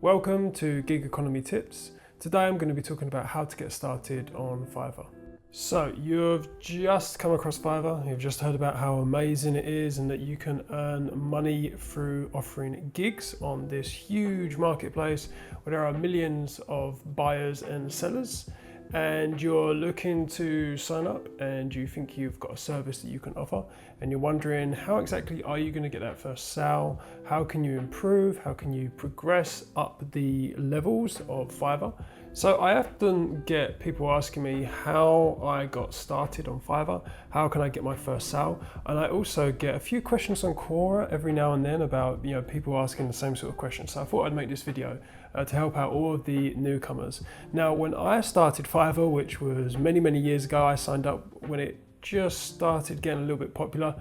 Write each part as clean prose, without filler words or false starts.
Welcome to Gig Economy Tips. Today I'm going to be talking about how to get started on Fiverr. So you've just come across Fiverr, you've just heard about how amazing it is and that you can earn money through offering gigs on this huge marketplace where there are millions of buyers and sellers, and you're looking to sign up and you think you've got a service that you can offer and you're wondering how exactly are you going to get that first sale, how can you improve, how can you progress up the levels of Fiverr. So I often get people asking me how I got started on Fiverr, how can I get my first sale, and I also get a few questions on Quora every now and then about people asking the same sort of questions. So I thought I'd make this video to help out all of the newcomers. Now, when I started Fiverr, which was many years ago, I signed up when it just started getting a little bit popular.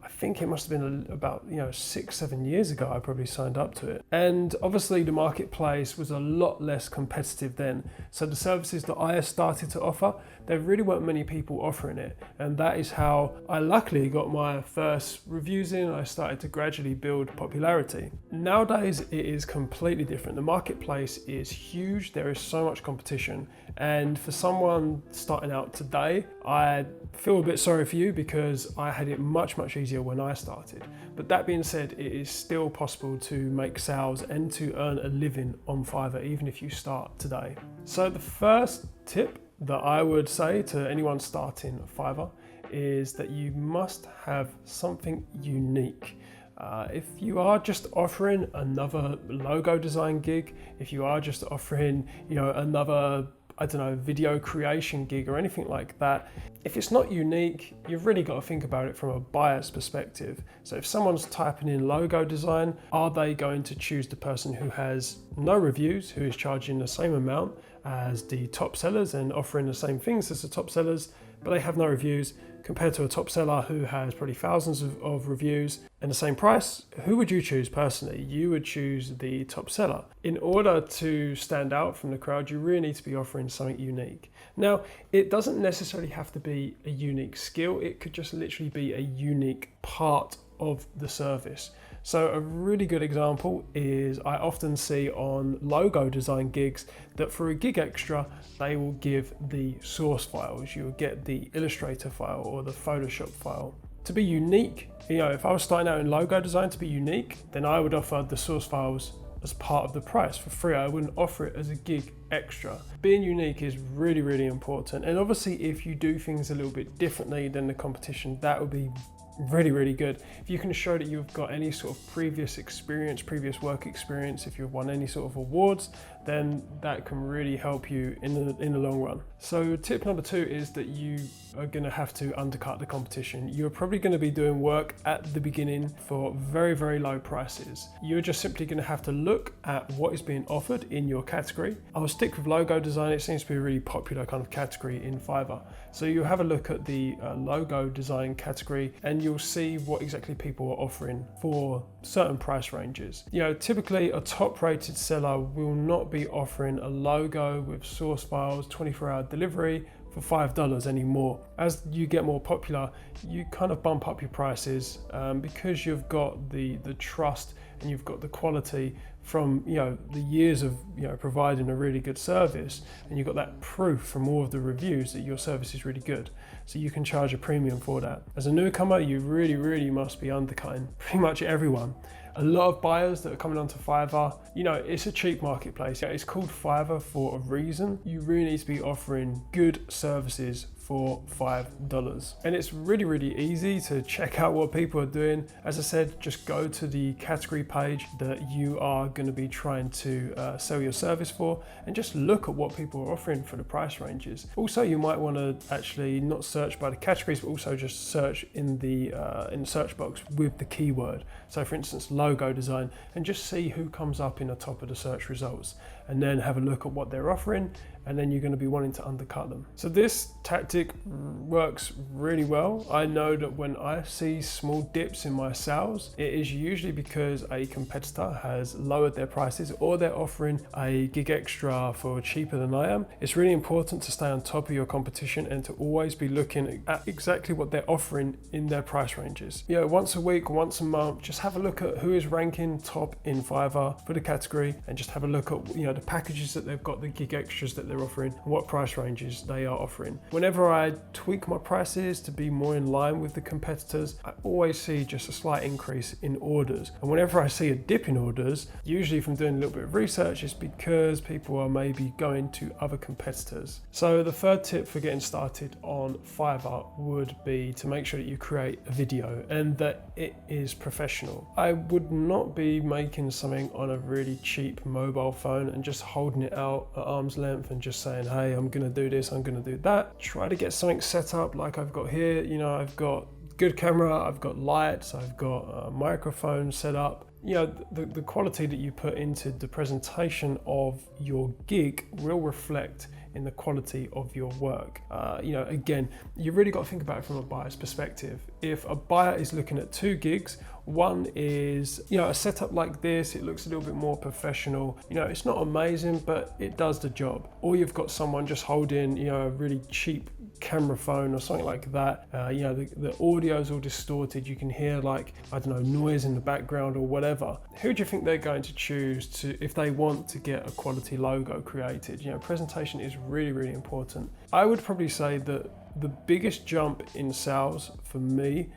I think it must have been about 6-7 years ago I probably signed up to it. And obviously the marketplace was a lot less competitive then. So the services that I started to offer, there really weren't many people offering it. And that is how I luckily got my first reviews in. I started to gradually build popularity. Nowadays it is completely different. The marketplace is huge. There is so much competition. And for someone starting out today, I feel a bit sorry for you because I had it much easier when I started. But that being said, it is still possible to make sales and to earn a living on Fiverr even if you start today. So the first tip that I would say to anyone starting Fiverr is that you must have something unique. If you are just offering another logo design gig, if you are just offering another video creation gig or anything like that, if it's not unique, you've really got to think about it from a buyer's perspective. So if someone's typing in logo design, are they going to choose the person who has no reviews, who is charging the same amount as the top sellers and offering the same things as the top sellers, but they have no reviews, compared to a top seller who has probably thousands of reviews and the same price? Who would you choose personally? You would choose the top seller. In order to stand out from the crowd, you really need to be offering something unique. Now, it doesn't necessarily have to be a unique skill. It could just literally be a unique part of the service. So a really good example is I often see on logo design gigs that for a gig extra, they will give the source files. You'll get the Illustrator file or the Photoshop file. To be unique, if I was starting out in logo design, to be unique, then I would offer the source files as part of the price for free. I wouldn't offer it as a gig extra. Being unique is really important. And obviously if you do things a little bit differently than the competition, that would be really good. If you can show that you've got any sort of previous work experience, if you've won any sort of awards, then that can really help you in the long run. So tip number 2 is that you are going to have to undercut the competition. You're probably going to be doing work at the beginning for very low prices. You're just simply going to have to look at what is being offered in your category. I'll stick with logo design. It seems to be a really popular kind of category in Fiverr. So you have a look at the logo design category and you'll see what exactly people are offering for certain price ranges. Typically a top rated seller will not be offering a logo with source files, 24-hour delivery for $5 anymore. As you get more popular, you kind of bump up your prices because you've got the trust and you've got the quality from the years of providing a really good service, and you've got that proof from all of the reviews that your service is really good. So you can charge a premium for that. As a newcomer, you really must be undercutting pretty much everyone. A lot of buyers that are coming onto Fiverr, it's a cheap marketplace. It's called Fiverr for a reason. You really need to be offering good services for $5. And it's really easy to check out what people are doing. As I said, just go to the category page that you are going to be trying to sell your service for and just look at what people are offering for the price ranges. Also, you might want to actually not search by the categories, but also just search in the search box with the keyword. So for instance, logo design, and just see who comes up in the top of the search results, and then have a look at what they're offering, and then you're going to be wanting to undercut them. So this tactic tactic works really well. I know that when I see small dips in my sales, it is usually because a competitor has lowered their prices or they're offering a gig extra for cheaper than I am. It's really important to stay on top of your competition and to always be looking at exactly what they're offering in their price ranges. You know, once a week, once a month, just have a look at who is ranking top in Fiverr for the category and just have a look at, you know, the packages that they've got, the gig extras that they're offering, and what price ranges they are offering. Whenever I tweak my prices to be more in line with the competitors, I always see just a slight increase in orders. And whenever I see a dip in orders, usually from doing a little bit of research, it's because people are maybe going to other competitors. So the third tip for getting started on Fiverr would be to make sure that you create a video and that it is professional. I would not be making something on a really cheap mobile phone and just holding it out at arm's length and just saying, hey, I'm gonna do this, I'm gonna do that. Try to get something set up like I've got here. You know, I've got good camera, I've got lights, I've got a microphone set up. You know, the quality that you put into the presentation of your gig will reflect in the quality of your work. You know, again, you really got to think about it from a buyer's perspective. If a buyer is looking at 2 gigs, one is, you know, a setup like this, it looks a little bit more professional. You know, it's not amazing, but it does the job. Or you've got someone just holding, you know, a really cheap camera phone or something like that. You know, the audio is all distorted. You can hear, like, I don't know, noise in the background or whatever. Who do you think they're going to choose to, if they want to get a quality logo created? You know, presentation is really, really important. I would probably say that the biggest jump in sales for me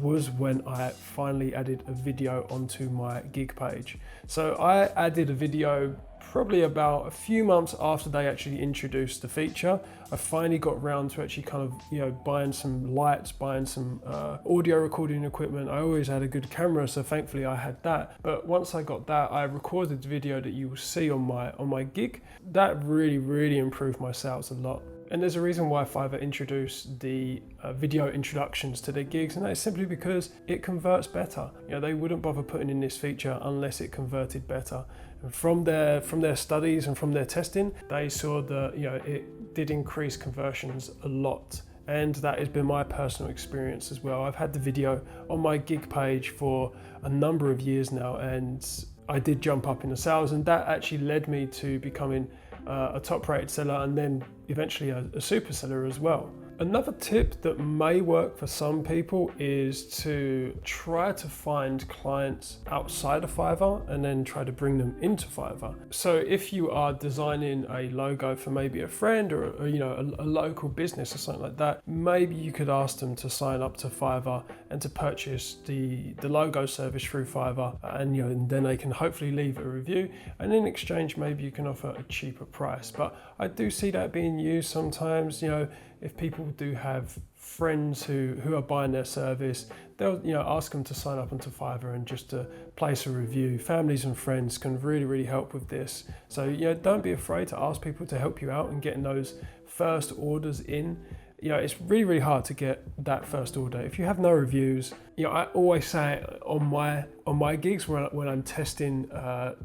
was when I finally added a video onto my gig page. So I added a video probably about a few months after they actually introduced the feature. I finally got around to actually kind of, you know, buying some lights, buying some audio recording equipment. I always had a good camera, so thankfully I had that. But once I got that, I recorded the video that you will see on my gig. That really improved my sales a lot. And there's a reason why Fiverr introduced the video introductions to their gigs, and that is simply because it converts better. You know, they wouldn't bother putting in this feature unless it converted better. And from their studies and from their testing, they saw that, you know, it did increase conversions a lot. And that has been my personal experience as well. I've had the video on my gig page for a number of years now, and I did jump up in the sales, and that actually led me to becoming a top rated seller and then eventually a super seller as well. Another tip that may work for some people is to try to find clients outside of Fiverr and then try to bring them into Fiverr. So if you are designing a logo for maybe a friend or you know, a local business or something like that, maybe you could ask them to sign up to Fiverr and to purchase the logo service through Fiverr, and you know, and then they can hopefully leave a review, and in exchange maybe you can offer a cheaper price. But I do see that being used sometimes. You know, if people do have friends who are buying their service, they'll, you know, ask them to sign up onto Fiverr and just to place a review. Families and friends can really help with this. So, you know, don't be afraid to ask people to help you out and getting those first orders in. You know, it's really hard to get that first order if you have no reviews. You know, I always say on my gigs when I'm testing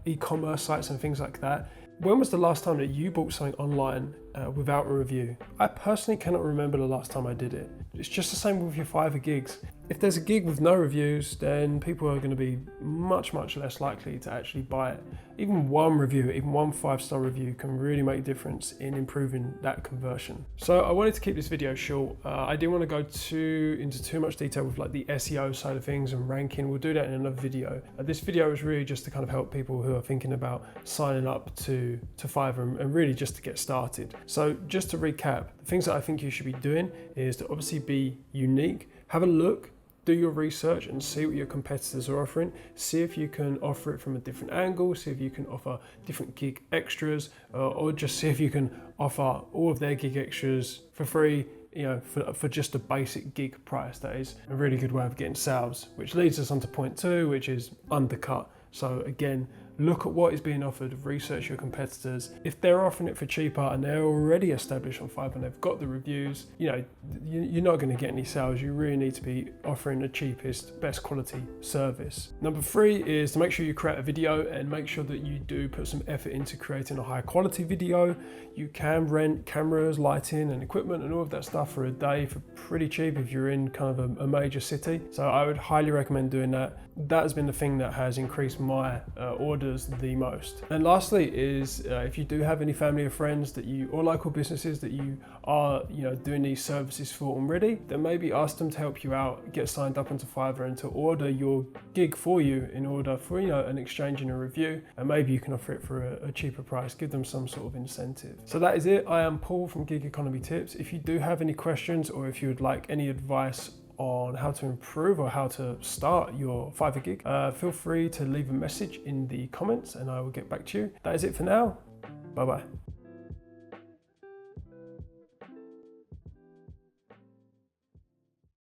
e-commerce sites and things like that, when was the last time that you bought something online without a review? I personally cannot remember the last time I did it. It's just the same with your Fiverr gigs. If there's a gig with no reviews, then people are going to be much less likely to actually buy it. Even one review, even one 5-star review can really make a difference in improving that conversion. So I wanted to keep this video short. I didn't want to go into too much detail with like the SEO side of things and ranking. We'll do that in another video. This video is really just to kind of help people who are thinking about signing up to Fiverr and really just to get started. So just to recap, the things that I think you should be doing is to obviously be unique. Have a look, do your research and see what your competitors are offering. See if you can offer it from a different angle, see if you can offer different gig extras, or just see if you can offer all of their gig extras for free, you know, for just a basic gig price. That is a really good way of getting sales, which leads us on to point 2, which is undercut. So again, look at what is being offered, research your competitors. If they're offering it for cheaper and they're already established on Fiverr and they've got the reviews, you know, you're not going to get any sales. You really need to be offering the cheapest, best quality service. Number 3 is to make sure you create a video and make sure that you do put some effort into creating a high quality video. You can rent cameras, lighting and equipment and all of that stuff for a day for pretty cheap if you're in kind of a major city. So I would highly recommend doing that. That has been the thing that has increased my orders the most. And lastly is if you do have any family or friends that you, or local businesses that you are, you know, doing these services for already, then maybe ask them to help you out, get signed up onto Fiverr and to order your gig for you in order for, you know, an exchange and a review, and maybe you can offer it for a cheaper price. Give them some sort of incentive. So that is it. I am Paul from Gig Economy Tips. If you do have any questions or if you would like any advice on how to improve or how to start your Fiverr gig, feel free to leave a message in the comments and I will get back to you. That is it for now. Bye bye.